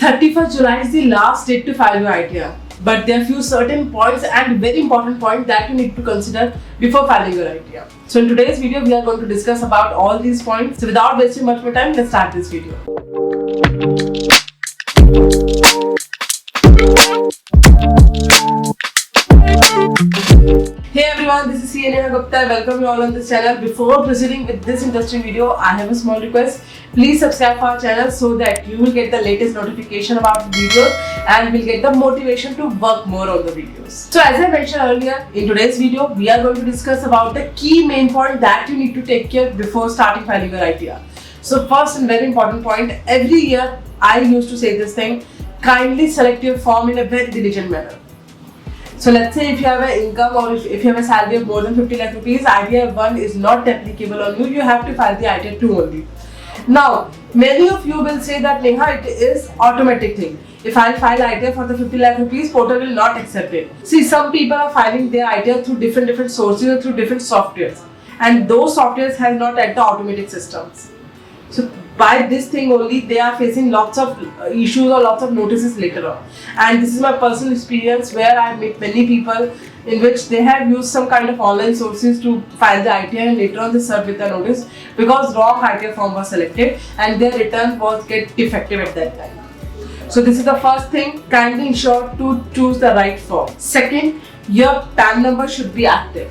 31st July is the last date to file your ITR. But there are few certain points and very important points that you need to consider before filing your ITR. So in today's video, we are going to discuss about all these points. So without wasting much more time, let's start this video. Hey everyone, this is CA Neha Gupta. I welcome you all on this channel. Before proceeding with this interesting video, I have a small request. Please subscribe for our channel so that you will get the latest notification about the videos and will get the motivation to work more on the videos. So as I mentioned earlier, in today's video, we are going to discuss about the key main point that you need to take care before starting filing your ITR. So first and very important point, every year I used to say this thing, kindly select your form in a very diligent manner. So let's say if you have an income or if you have a salary of more than 50 lakh rupees, ITR 1 is not applicable on you. You have to file the ITR 2 only. Now, many of you will say that Neha, it is automatic thing. If I file ITR for the 50 lakh rupees, portal will not accept it. See, some people are filing their ITR through different sources or through different softwares, and those softwares have not at the automatic systems. So by this thing only, they are facing lots of issues or lots of notices later on. And this is my personal experience where I met many people in which they have used some kind of online sources to file the ITR and later on they served with the notice because wrong ITR form was selected and their return was get defective at that time. So this is the first thing, kindly ensure to choose the right form. Second, your PAN number should be active.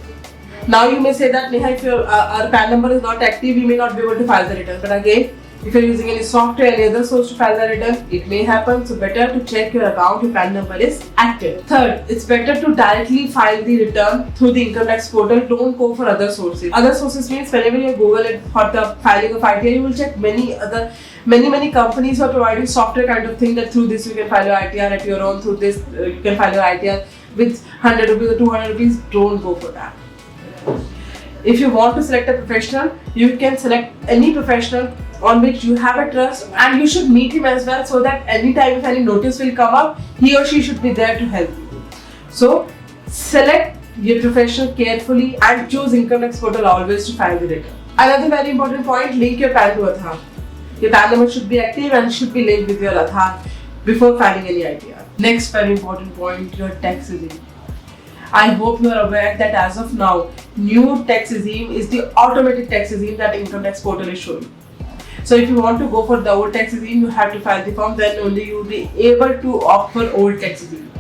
Now you may say that Neha, if your PAN number is not active, you may not be able to file the return. But again, if you are using any software, any other source to file the return, it may happen. So better to check your account if PAN number is active. Third, it's better to directly file the return through the income tax portal. Don't go for other sources. Other sources means whenever you Google it for the filing of ITR, you will check many companies are providing software kind of thing that through this you can file your ITR at your own. Through this you can file your ITR with 100 rupees or 200 rupees. Don't go for that. If you want to select a professional, you can select any professional on which you have a trust, and you should meet him as well so that anytime if any notice will come up, he or she should be there to help you. So select your professional carefully and choose income tax portal always to file the return. Another very important point, link your PAN to Aadhaar. Your PAN number should be active and should be linked with your Aadhaar before filing any ITR. Next very important point, your tax regime. I hope you are aware that as of now, new tax regime is the automatic tax regime that income tax portal is showing. So if you want to go for the old tax regime, you have to file the form, then only you will be able to opt for old tax regime.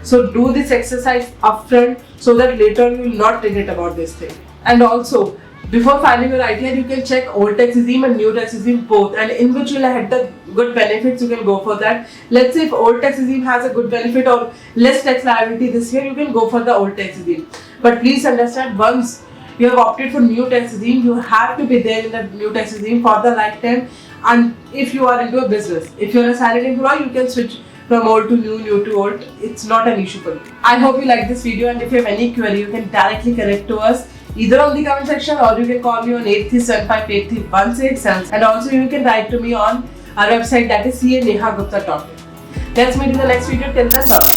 So do this exercise upfront so that later you will not regret about this thing. And also, before filing your ITR, you can check old tax regime and new tax regime both, and in which you will have the good benefits, you can go for that. Let's say if old tax regime has a good benefit or less tax liability this year, you can go for the old tax regime. But please understand, once you have opted for new tax regime, you have to be there in the new tax regime for the lifetime. And if you are into a business, if you are a salaried employee, you can switch from old to new, new to old. It's not an issue for you. I hope you like this video, and if you have any query, you can directly connect to us either on the comment section or you can call me on 83758316, and also you can write to me on our website, that is canehagupta.in. Let's meet in the next video. Till then, bye.